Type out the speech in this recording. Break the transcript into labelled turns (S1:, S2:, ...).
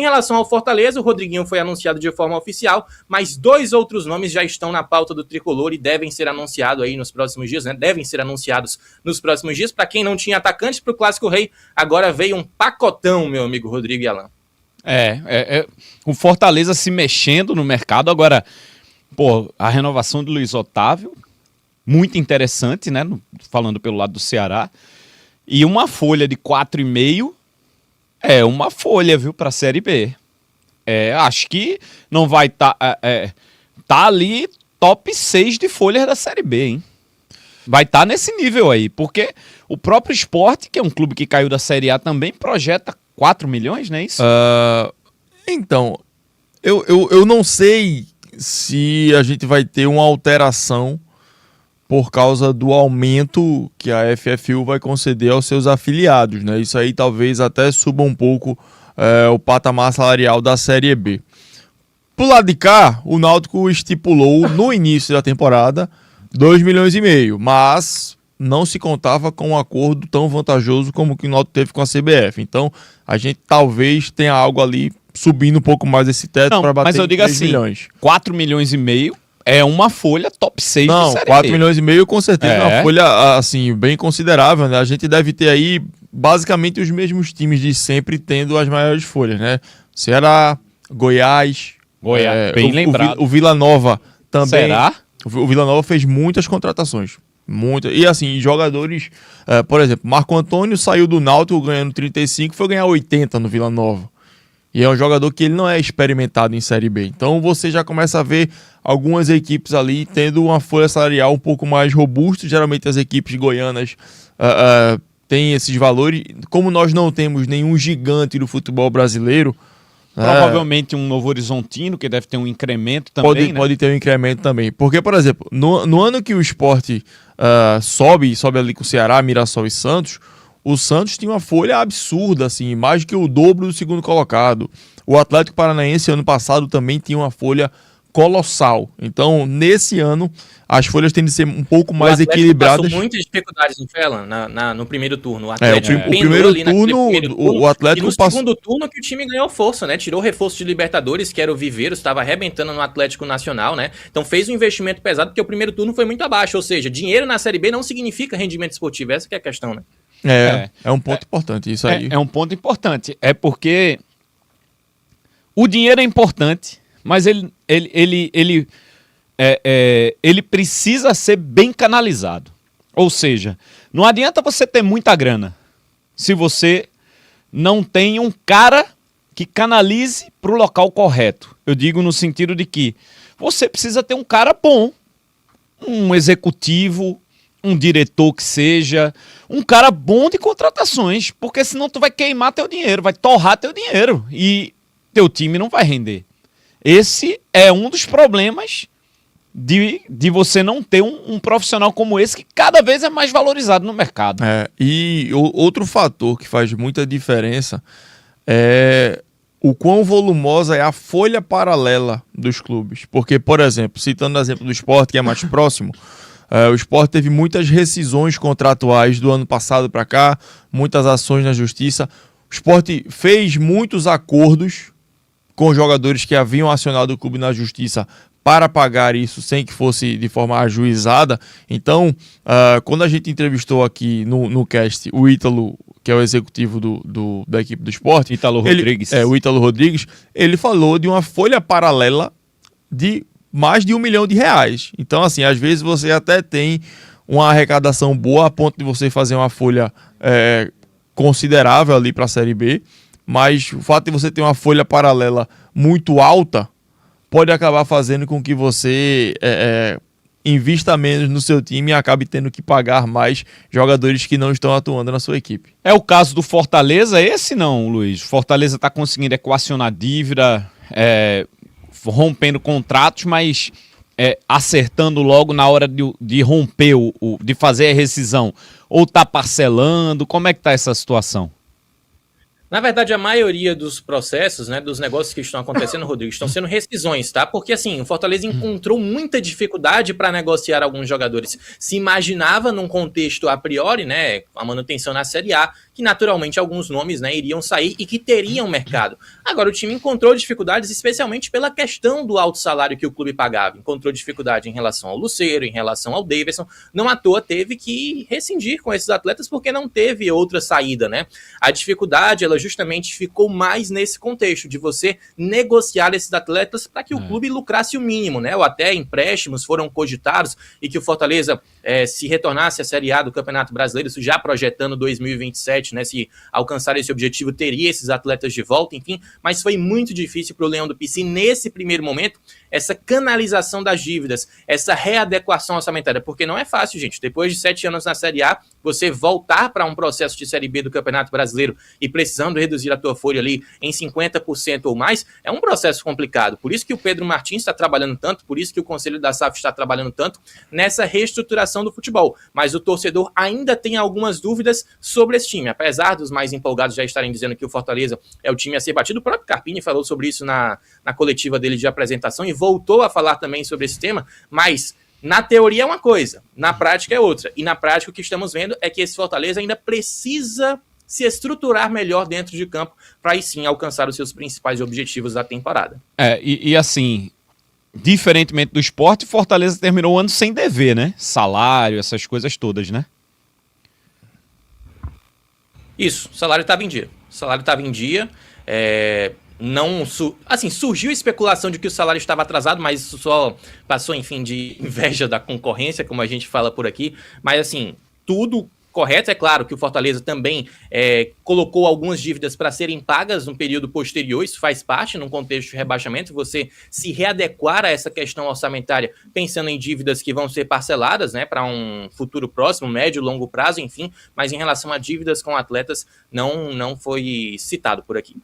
S1: Em relação ao Fortaleza, o Rodriguinho foi anunciado de forma oficial, mas 2 outros nomes já estão na pauta do Tricolor e devem ser anunciados aí nos próximos dias, né? Devem ser anunciados nos próximos dias. Para quem não tinha atacante para o Clássico Rei, agora veio um pacotão, meu amigo Rodrigo e Alan.
S2: O Fortaleza se mexendo no mercado. Agora, a renovação do Luiz Otávio, muito interessante, né? Falando pelo lado do Ceará. E uma folha de 4,5 é uma folha, viu, para a Série B. Acho que não vai estar... tá ali top 6 de folhas da Série B, hein? Vai estar nesse nível aí, porque o próprio Sport, que é um clube que caiu da Série A também, projeta 4 milhões, não é isso?
S3: Então, eu não sei se a gente vai ter uma alteração por causa do aumento que a FFU vai conceder aos seus afiliados, né? Isso aí talvez até suba um pouco o patamar salarial da Série B. Pro lado de cá, o Náutico estipulou no início da temporada 2,5 milhões, mas não se contava com um acordo tão vantajoso como o que o Náutico teve com a CBF. Então, a gente talvez tenha algo ali subindo um pouco mais esse teto para bater
S2: mas eu digo
S3: 3
S2: assim,
S3: milhões.
S2: 4,5 milhões é uma folha top 6 de Série B.
S3: 4,5 milhões com certeza é uma folha assim, bem considerável, né? A gente deve ter aí basicamente os mesmos times de sempre tendo as maiores folhas, né? Ceará, Goiás,
S2: bem lembrado.
S3: O Vila Nova também.
S2: Será?
S3: O Vila Nova fez muitas contratações. E assim, jogadores, por exemplo, Marco Antônio saiu do Náutico ganhando 35, foi ganhar 80 no Vila Nova. E é um jogador que ele não é experimentado em Série B. Então você já começa a ver algumas equipes ali tendo uma folha salarial um pouco mais robusta. Geralmente as equipes goianas têm esses valores. Como nós não temos nenhum gigante do futebol brasileiro...
S2: Provavelmente um Novo Horizontino, que deve ter um incremento também,
S3: pode ter um incremento também. Porque, por exemplo, no ano que o Sport sobe ali com o Ceará, Mirassol e Santos... O Santos tinha uma folha absurda, assim, mais do que o dobro do segundo colocado. O Atlético Paranaense, ano passado, também tinha uma folha colossal. Então, nesse ano, as folhas tendem a ser um pouco mais equilibradas.
S1: Passou muitas dificuldades no Felan, no primeiro turno. O
S3: primeiro turno, o Atlético
S1: passou... no segundo turno que o time ganhou força, né? Tirou o reforço de Libertadores, que era o Viveiro, estava arrebentando no Atlético Nacional, né? Então fez um investimento pesado, porque o primeiro turno foi muito abaixo. Ou seja, dinheiro na Série B não significa rendimento esportivo. Essa que é a questão, né?
S3: É um ponto importante isso aí.
S2: É um ponto importante. É porque o dinheiro é importante, mas ele precisa ser bem canalizado. Ou seja, não adianta você ter muita grana se você não tem um cara que canalize para o local correto. Eu digo no sentido de que você precisa ter um cara bom, um executivo, um diretor que seja, um cara bom de contratações, porque senão tu vai queimar teu dinheiro, vai torrar teu dinheiro e teu time não vai render. Esse é um dos problemas de você não ter um profissional como esse, que cada vez é mais valorizado no mercado.
S3: E outro fator que faz muita diferença é o quão volumosa é a folha paralela dos clubes. Porque, por exemplo, citando o exemplo do Sport, que é mais próximo, o Sport teve muitas rescisões contratuais do ano passado para cá, muitas ações na justiça. O Sport fez muitos acordos com jogadores que haviam acionado o clube na justiça para pagar isso sem que fosse de forma ajuizada. Então, quando a gente entrevistou aqui no cast o Ítalo, que é o executivo da equipe do Sport,
S2: Rodrigues.
S3: O Ítalo Rodrigues, ele falou de uma folha paralela de mais de R$1 milhão. Então, assim, às vezes você até tem uma arrecadação boa a ponto de você fazer uma folha considerável ali para a Série B, mas o fato de você ter uma folha paralela muito alta pode acabar fazendo com que você invista menos no seu time e acabe tendo que pagar mais jogadores que não estão atuando na sua equipe.
S2: É o caso do Fortaleza, esse não, Luiz? Fortaleza está conseguindo equacionar dívida, rompendo contratos, mas acertando logo na hora de romper, de fazer a rescisão, ou está parcelando? Como é que está essa situação?
S1: Na verdade, a maioria dos processos, né, dos negócios que estão acontecendo, Rodrigo, estão sendo rescisões, tá? Porque, assim, o Fortaleza encontrou muita dificuldade para negociar alguns jogadores. Se imaginava num contexto a priori, né, a manutenção na Série A, que naturalmente alguns nomes, né, iriam sair e que teriam mercado. Agora, o time encontrou dificuldades, especialmente pela questão do alto salário que o clube pagava. Encontrou dificuldade em relação ao Lucero, em relação ao Davidson. Não à toa teve que rescindir com esses atletas porque não teve outra saída, né? A dificuldade, ela justamente ficou mais nesse contexto de você negociar esses atletas para que o clube lucrasse o mínimo, né? Ou até empréstimos foram cogitados e que o Fortaleza se retornasse à Série A do Campeonato Brasileiro, isso já projetando 2027, né? Se alcançar esse objetivo, teria esses atletas de volta, enfim, mas foi muito difícil para o Leão do Pici nesse primeiro momento, essa canalização das dívidas, essa readequação orçamentária, porque não é fácil, gente. Depois de 7 anos na Série A, você voltar para um processo de Série B do Campeonato Brasileiro e precisando reduzir a tua folha ali em 50% ou mais, é um processo complicado. Por isso que o Pedro Martins está trabalhando tanto, por isso que o Conselho da SAF está trabalhando tanto nessa reestruturação do futebol. Mas o torcedor ainda tem algumas dúvidas sobre esse time. Apesar dos mais empolgados já estarem dizendo que o Fortaleza é o time a ser batido, o próprio Carpini falou sobre isso na coletiva dele de apresentação e voltou a falar também sobre esse tema, mas na teoria é uma coisa, na prática é outra. E na prática o que estamos vendo é que esse Fortaleza ainda precisa se estruturar melhor dentro de campo para aí sim alcançar os seus principais objetivos da temporada.
S2: E assim, diferentemente do Sport, Fortaleza terminou o ano sem dever, né? Salário, essas coisas todas, né?
S1: Isso, o salário estava em dia. O salário estava em dia. Surgiu especulação de que o salário estava atrasado, mas isso só passou, enfim, de inveja da concorrência, como a gente fala por aqui. Mas, assim, tudo correto. É claro que o Fortaleza também colocou algumas dívidas para serem pagas no período posterior. Isso faz parte, num contexto de rebaixamento, você se readequar a essa questão orçamentária, pensando em dívidas que vão ser parceladas, né, para um futuro próximo, médio, longo prazo, enfim. Mas em relação a dívidas com atletas, não foi citado por aqui.